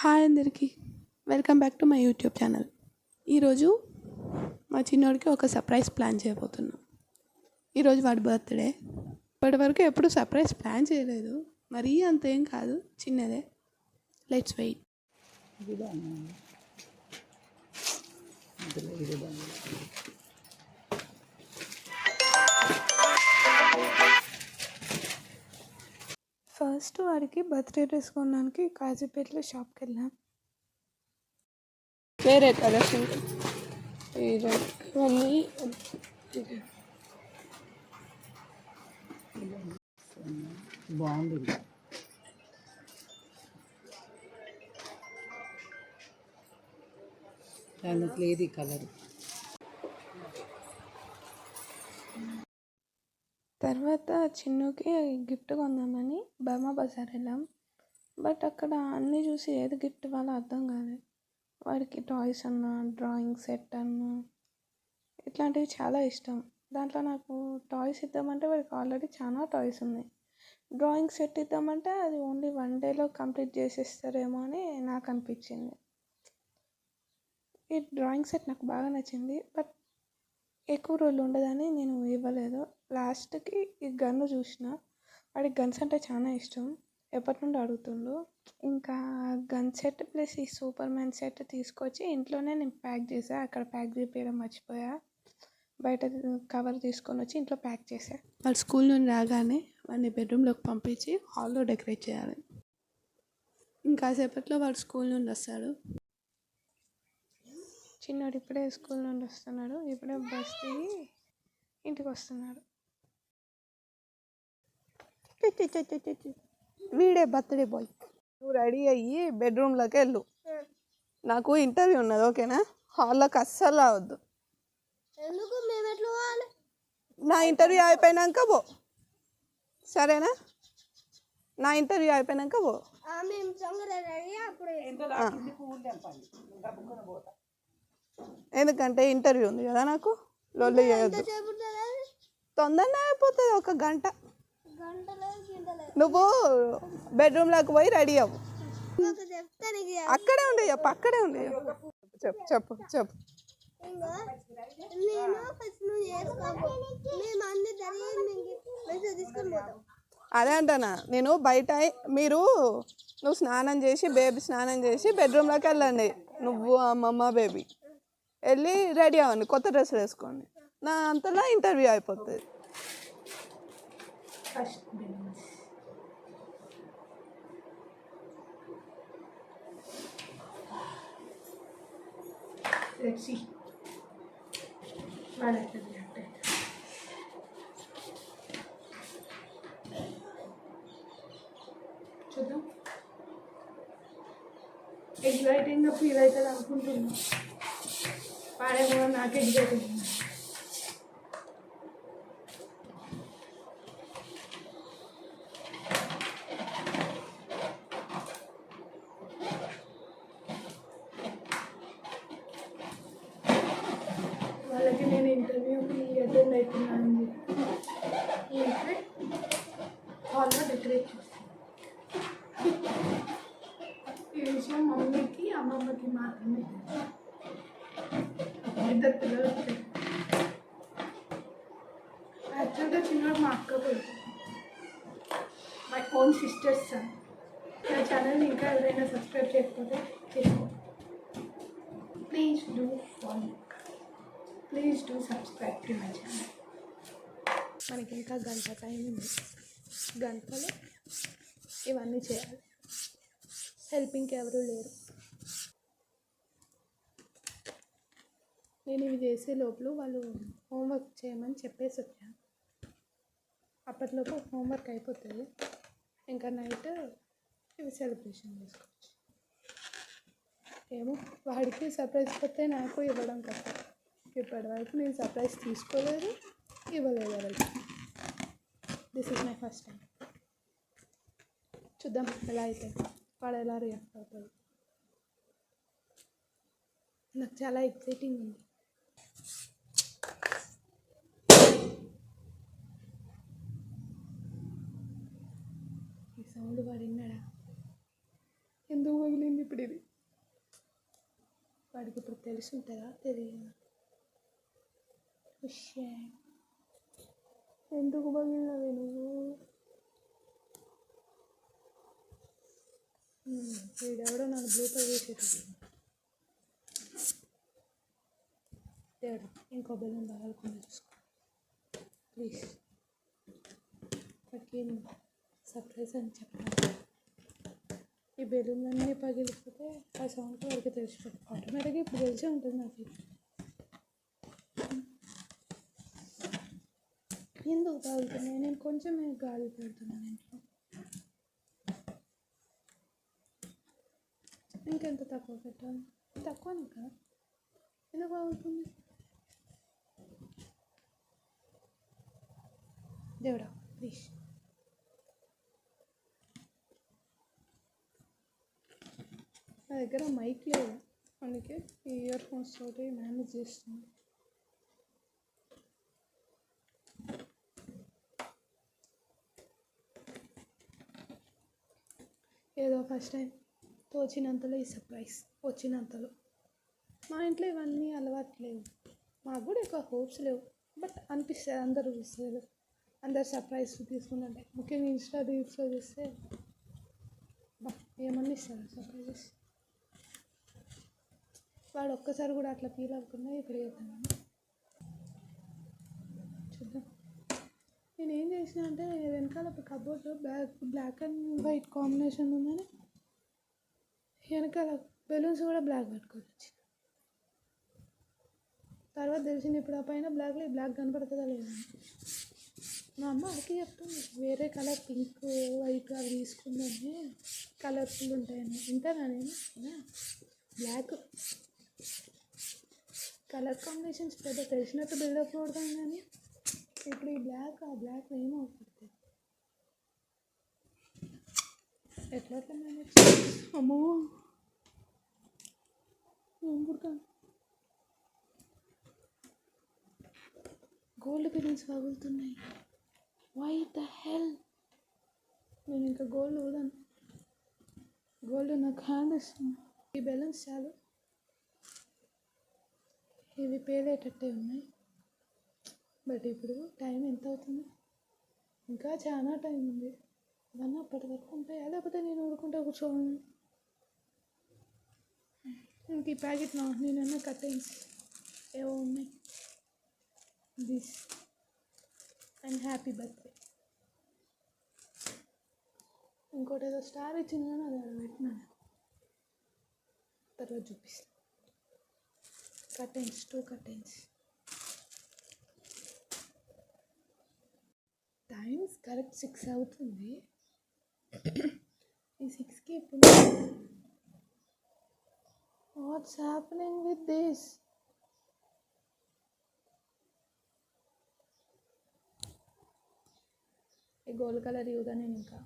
Hi అందరికీ, welcome back to my YouTube channel. ఈరోజు మా చిన్నోడికి ఒక సర్ప్రైజ్ ప్లాన్ చేయబోతున్నాం. ఈరోజు వాడి బర్త్డే. ఇప్పటివరకు ఎప్పుడు సర్ప్రైజ్ ప్లాన్ చేయలేదు, మరీ అంతేం కాదు, చిన్నదే. Let's wait. ఫస్ట్ వాడికి బర్త్డే డ్రెస్ కొనడానికి కాజీపేటలో షాప్కి వెళ్ళాం. వేరే కలర్స్ ఇవన్నీ బాగుంది. దానికి లేదు ఈ కలర్. తర్వాత చిన్నుకి గిఫ్ట్ కొందామని బర్మా బజార్ వెళ్ళాం. బట్ అక్కడ అన్నీ చూసి ఏది గిఫ్ట్ ఇవ్వాలో అర్థం కాలేదు. వాడికి టాయ్స్ అన్నా, డ్రాయింగ్ సెట్ అన్నా, ఇట్లాంటివి చాలా ఇష్టం. దాంట్లో నాకు టాయ్స్ ఇద్దామంటే వాడికి ఆల్రెడీ చాలా టాయ్స్ ఉన్నాయి. డ్రాయింగ్ సెట్ ఇద్దామంటే అది ఓన్లీ 1 డేలో కంప్లీట్ చేసేస్తారేమో అని నాకు అనిపించింది. ఈ డ్రాయింగ్ సెట్ నాకు బాగా నచ్చింది, బట్ ఎక్కువ రోజులు ఉండదని నేను ఇవ్వలేదు. లాస్ట్కి ఈ గన్ను చూసిన, వాడికి గన్స్ అంటే చాలా ఇష్టం, ఎప్పటి నుండి అడుగుతుండు. ఇంకా గన్ సెట్ ప్లస్ ఈ సూపర్ మ్యాన్ సెట్ తీసుకొచ్చి ఇంట్లోనే నేను ప్యాక్ చేసా. అక్కడ ప్యాక్ చేయించడం మర్చిపోయా, బయట కవర్ తీసుకొని వచ్చి ఇంట్లో ప్యాక్ చేసా. వాడు స్కూల్ నుండి రాగానే వాడిని బెడ్రూమ్లోకి పంపించి హాల్లో డెకరేట్ చేయాలి. ఇంకాసేపట్లో వాడు స్కూల్ నుండి వస్తాడు. చిన్నోడు ఇప్పుడే స్కూల్ నుండి వస్తున్నాడు, ఇప్పుడే బస్ దిగి ఇంటికి వస్తున్నాడు. వీడే బర్త్డే బాయ్. నువ్వు రెడీ అయ్యి బెడ్రూమ్లోకి వెళ్ళు, నాకు ఇంటర్వ్యూ ఉన్నది, ఓకేనా? హాల్లోకి అస్సలు రావద్దు. నా ఇంటర్వ్యూ అయిపోయినాక పో, సరేనా? నా ఇంటర్వ్యూ అయిపోయినాక పో. ఎందుకంటే ఇంటర్వ్యూ ఉంది కదా, నాకు లొల్లి చేయొద్దు. తొందరనే అయిపోతుంది, 1 గంట. నువ్వు బెడ్రూమ్లోకి పోయి రెడీ అవ్వు. అక్కడే ఉండే చెప్పు, అక్కడే ఉండే చెప్పు చెప్పు చెప్పు. అదే అంటానా నేను, బయట నువ్వు స్నానం చేసి, బేబీ స్నానం చేసి బెడ్రూమ్లోకి వెళ్ళండి. నువ్వు అమ్మమ్మ బేబీ వెళ్ళి రెడీ అవ్వండి, కొత్త డ్రెస్సులు వేసుకోండి. నా అంతలో ఇంటర్వ్యూ అయిపోతుంది. చూద్దాం, ఎగ్జైటింగ్గా ఫీల్ అవుతుంది అనుకుంటున్నా. పాడేమో నాకు ఎగ్జైటింగ్. వాళ్ళకి నేను ఇంటర్వ్యూకి అటెండ్ అవుతున్నాను చెప్పి హాల్లో డెకరేట్ చేస్తాను. ఈ విషయం మమ్మీకి, అమ్మమ్మకి మాత్రమే, ఇద్దరు పిల్లలు. యాక్చువల్గా చిన్నవాడు మా అక్క కొడుకు, మై ఓన్ సిస్టర్స్ సన్. నా ఛానల్ని ఇంకా ఎవరైనా సబ్స్క్రైబ్ చేయకపోతే చేసుకో. Please do follow, please do subscribe to my channel. మనకి ఇంకా గంట టైం ఉంది, గంటలో ఇవన్నీ చేయాలి. హెల్పింగ్కి ఎవరు లేరు. నేను ఇవి చేసే లోపల వాళ్ళు హోంవర్క్ చేయమని చెప్పేసి వచ్చాను. అప్పటిలోపు హోంవర్క్ అయిపోతుంది, ఇంకా నైట్ ఇవి సెలబ్రేషన్ చేసుకోవచ్చు. ఏమో, వాడికి సర్ప్రైజ్ కొత్తే నాకు ఇవ్వడం కష్టం. ఇప్పటివరకు నేను సర్ప్రైజ్ తీసుకోలేదు, ఇవ్వలేదు ఎవరికి. This is my first time. చూద్దాం ఎలా అయితే, వాడు ఎలా రియాక్ట్ అవుతుంది. నాకు చాలా ఎక్సైటింగ్ ఉంది. ఈ సౌండ్ వాడు విన్నాడా? ఎందుకు పగిలింది ఇప్పుడు ఇది? వాడికి ఇప్పుడు తెలిసి ఉంటుందా తెలియదా? ఎందుకు పగిలినవి నువ్వు? వీడెవడో నాకు బ్లూపర్ చేసేటప్పుడు. దేవుడా, ఇంకో బెలూన్ పగలకుండా చూసుకో ప్లీజ్. వాడికి సర్ప్రైజ్ అని చెప్పాలి. ఈ బెలూన్లన్నీ పగిలిపోతే ఆ సౌండ్ వాడికి తెలిసిపోతుంది ఆటోమేటిక్గా. ఇప్పుడు తెలిసే ఉంటుంది నాకు. ఎందుకు పగులుతున్నాయి? నేను కొంచెమే గాలి పెడుతున్నాను ఇంట్లో. ఇంకెంత తక్కువ పెట్టాలి? తక్కువనే కదా, ఎందుకు పగులుతుంది? దేవుడా ప్లీజ్. నా దగ్గర మైక్ లేదు, అందుకే ఈ ఇయర్ ఫోన్స్ తోటి మేనేజ్ చేస్తున్నాను. ఏదో ఫస్ట్ టైం తోచినంతలో ఈ సర్ప్రైజ్ వచ్చినంతలో. మా ఇంట్లో ఇవన్నీ అలవాటు లేవు, మాకు కూడా ఎక్కువ హోప్స్ లేవు. బట్ అనిపిస్తుంది అందరూ చూస్తారు, అందరు సర్ప్రైజ్ తీసుకుంటుంటే. ముఖ్యంగా ఇన్స్టా రీల్స్లో చూస్తే బా ఏమన్నా ఇస్తారు సర్ప్రైజెస్. వాడు ఒక్కసారి కూడా అట్లా ఫీల్ అవ్వకుండా ఇప్పుడు చేద్దామని చూద్దాం. నేను ఏం చేసిన అంటే వెనకాల ఒక కబోర్డ్లో బ్లాక్ అండ్ వైట్ కాంబినేషన్ ఉందని వెనకాల బెలూన్స్ కూడా బ్లాక్ పట్టుకోవచ్చు. తర్వాత తెలిసింది ఇప్పుడు ఆ పైన బ్లాక్లో ఈ బ్లాక్ కనపడుతుందా లేదా. మా అమ్మ అడిగి చెప్తుంది వేరే కలర్ పింక్ వైట్ అవి తీసుకుందని కలర్ఫుల్ ఉంటాయని. వింటానా నేను? బ్లాక్ కలర్ కాంబినేషన్స్ పెద్ద తెలిసినట్టు బిల్డప్ కొడతాం, కానీ ఇప్పుడు ఈ బ్లాక్ ఆ బ్లాక్ ఏమవుతుంది? ఎట్లా మేనేజ్? అమ్మో ఏం పుడతాను. గోల్డ్ బెలూన్స్ పగులుతున్నాయి. Why the hell? నేను ఇంకా గోల్డ్ వదను. గోల్డ్ నాకు హ్యాండ్ ఇస్తుంది. ఈ బెలూన్స్ చాలు, ఇవి పేలేటట్టే ఉన్నాయి. బట్ ఇప్పుడు టైం ఎంత అవుతుంది? ఇంకా చాలా టైం ఉంది. ఇవన్నీ అప్పటి వరకు ఉంటాయా, లేకపోతే నేను ఊరుకుంటా కూర్చోను? ఇంక ఈ ప్యాకెట్లో నేనన్న కర్టెన్స్ ఏవో ఉన్నాయి. This and happy birthday. ఇంకోటి ఏదో స్టార్ ఇచ్చింది కానీ అది అక్కడ పెట్టినాను, తర్వాత చూపిస్తాను. Curtains, 2 curtains. టైమ్స్ కరెక్ట్ 6 అవుతుంది. ఈ 6కి ఇప్పుడు వాట్స్ హ్యాపెనింగ్ విత్ దిస్? ఈ గోల్డ్ కలర్ యూగా నేను ఇంకా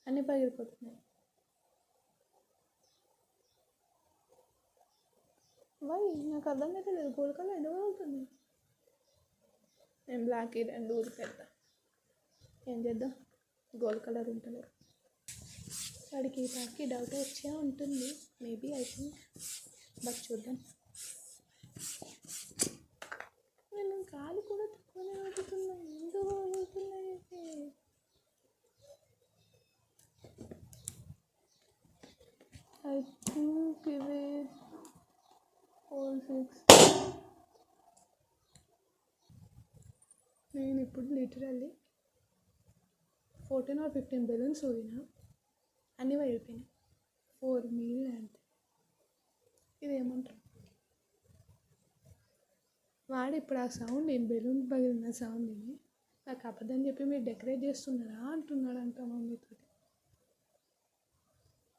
అన్నీ పగిలిపోతున్నాయి. వై నాకు అర్థం అయితే లేదు, గోల్డ్ కలర్ ఎందుకు అవుతుంది? నేను బ్లాక్ ఈ 2 ఊరి పెడతా. ఏం చేద్దాం, గోల్డ్ కలర్ ఉంటలేదు. వాడికి ఈ ప్యాక్కి డౌట్ వచ్చే ఉంటుంది మేబీ, ఐ థింక్. బట్ చూద్దాం. నేను గాలి కూడా తక్కువనే అవుతున్నాయి, ఎందుకు అవుతున్నాయి? ఐ థింక్ ఇవి 4, 6. నేను ఇప్పుడు లిటరల్లీ 14 or 15 బెలూన్స్ ఊదినా, అన్నీ పడిపోయినాయి. 4 మిగిలినాయి అంతే. ఇదేమంటారు? వాడు ఇప్పుడు ఆ సౌండ్, నేను బెలూన్ పగిలిన సౌండ్ విని నాకు అబద్ధం చెప్పి మీరు డెకరేట్ చేస్తున్నారా అంటున్నాడంట మమ్మీతో.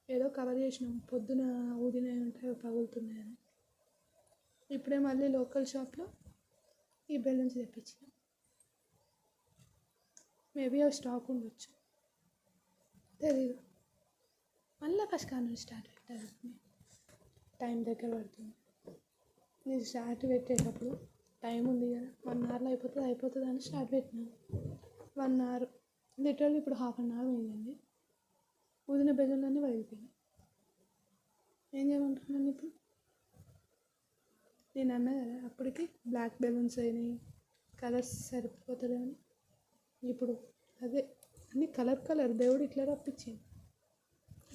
ఏదో కవర్ చేసినాం, పొద్దున ఊదినవి ఉంటాయి పగులుతున్నాయని. ఇప్పుడే మళ్ళీ లోకల్ షాప్లో ఈ బెలూన్స్ తెప్పించినాం. మేబీ అవి స్టాక్ ఉండొచ్చు, తెలీదు. మళ్ళీ ఫస్ట్ కాడ నుంచి స్టార్ట్ పెట్టాలి. టైం దగ్గర పడుతుంది. నేను స్టార్ట్ పెట్టేటప్పుడు టైం ఉంది కదా, 1 అవర్లో అయిపోతుంది అని స్టార్ట్ పెట్టినాను. 1 అవర్ లిటరల్లీ ఇప్పుడు ½ అన్ అవర్ అయిందండి. ఊదిన బెలూన్లన్నీ పగిలిపోయినాయి. ఏం చేయమంటున్నాను ఇప్పుడు? నేను అన్నా కదా అప్పటికి బ్లాక్ బెలూన్స్ అయినాయి, కలర్స్ సరిపోతుందని. ఇప్పుడు అదే అన్ని కలర్ దేవుడు ఇట్లా రప్పించింది.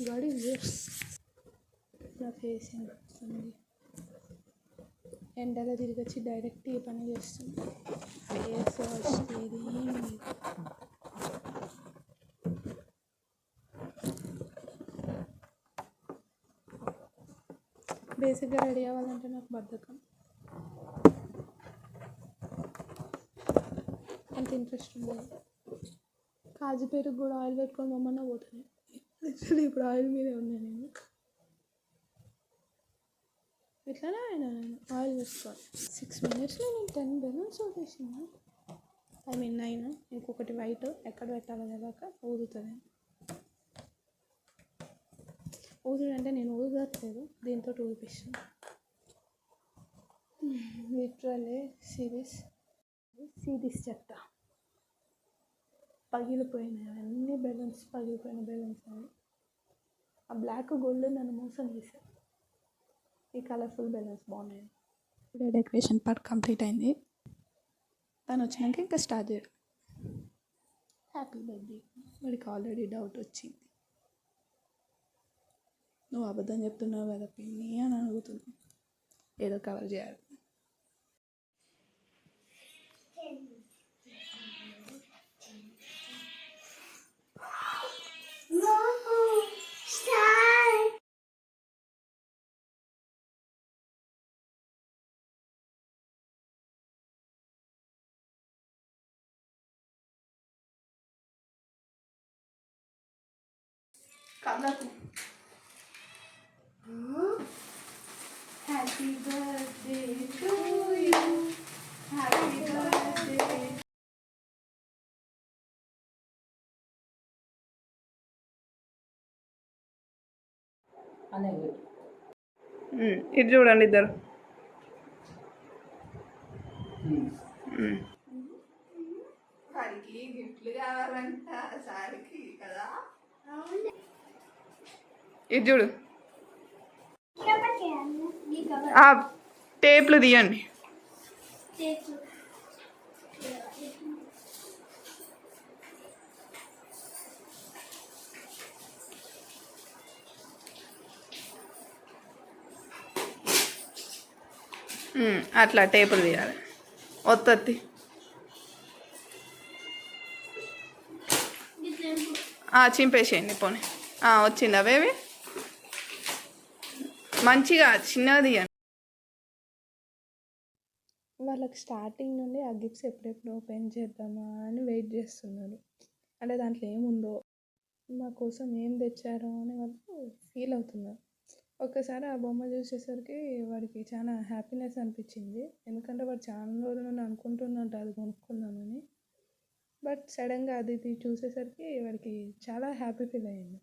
గాడి నా ఫేస్ అనిపిస్తుంది. ఎండలో తిరిగి వచ్చి డైరెక్ట్ ఈ పని చేస్తుంది. ఫేస్ వాష్ ఇది బేసిక్గా రెడీ అవ్వాలంటే నాకు బద్ధకం, అంత ఇంట్రెస్ట్ ఉండదు. కాజు పెరుగు కూడా ఆయిల్ పెట్టుకొని మమ్మల్ని పోతుంది. యాక్చువల్లీ ఇప్పుడు ఆయిల్ మీదే ఉన్నా నేను. ఇట్లానే అయినా నేను ఆయిల్ వేసుకోవాలి. 6 minutesలో నేను 10 బెలూన్స్ వేసేసిన. I mean 9. ఇంకొకటి వైట్ ఎక్కడ పెట్టాలో తెలియక ఊదుతుంది. ఊదుడు అంటే నేను ఊదట్లేదు, దీంతో ఊదిపిస్తాను. లిటరల్లీ సిరీస్ చెత్త పగిలిపోయినాయి. అన్ని బెలూన్స్ పగిలిపోయిన బెలూన్స్ అవి. ఆ బ్లాక్ గోల్డ్ నన్ను మోసం చేశారు. ఈ కలర్ఫుల్ బెలూన్స్ బాగున్నాయి. ఇప్పుడే డెకరేషన్ పార్ట్ కంప్లీట్ అయింది. తను వచ్చినాక ఇంకా స్టార్ట్ చేయడం. Happy birthday. వాడికి ఆల్రెడీ డౌట్ వచ్చింది. నువ్వు అబద్ధం చెప్తున్నావు కదా పిన్ని అని అడుగుతుంది. ఏదో కవర్ చేయాలి. కళ్ళకు happy birthday to you, happy birthday. అనేది ఇది చూడండి ఇద్దరు. వాడికి గిఫ్ట్లు కావాలంట సారికి కదా. ఇది చూడు, ఆ టేప్లు తీయండి. అట్లా టేపులు తీయాలి. ఒత్తి చింపేసేయండి పోనీ. వచ్చింది అవేవి మంచిగా చిన్నగా తీయండి. వాళ్ళకి స్టార్టింగ్ నుండి ఆ గిఫ్ట్స్ ఎప్పుడెప్పుడు ఓపెన్ చేద్దామా అని వెయిట్ చేస్తున్నారు. అంటే దాంట్లో ఏముందో, మా కోసం ఏం తెచ్చారో అని వాళ్ళు ఫీల్ అవుతున్నారు. ఒక్కసారి ఆ బొమ్మ చూసేసరికి వాడికి చాలా హ్యాపీనెస్ అనిపించింది. ఎందుకంటే వాడు చాలా రోజుల నుండి అనుకుంటున్నట్టు అది కొనుక్కుందామని. బట్ సడన్గా అది చూసేసరికి వాడికి చాలా హ్యాపీ ఫీల్ అయ్యింది.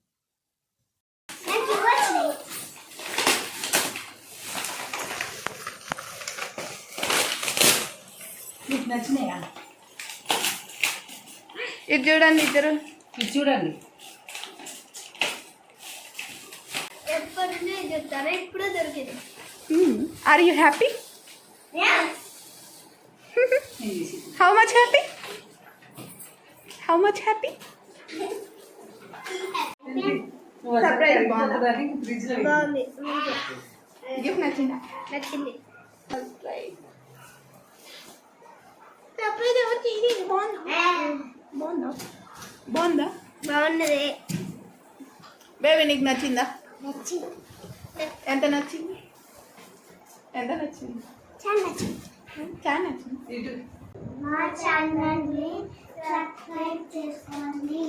మీకు నచ్చినాయా? ఇది చూడండి ఇద్దరు, ఇది చూడండి. ఇప్పుడే దొరికింది. Are you happy? How much happy? How much happy? Surprise బాగుంది. ఫ్రిడ్జ్లో బాగుంది. గిఫ్ట్ నచ్చిందా? నచ్చింది. సర్ప్రైజ్ సర్ప్రైజ్ ఎవరికి? ఇది బాగుందా? బాగుందా? బాగుందా బాగున్నది. బేబీ నీకు నచ్చిందా? నచ్చింది. ఎంత నచ్చింది? ఎంత నచ్చింది? చాలా నచ్చింది. చాలా నచ్చింది. ఇటు మా ఛానల్ని సబ్స్క్రైబ్ చేసుకోండి.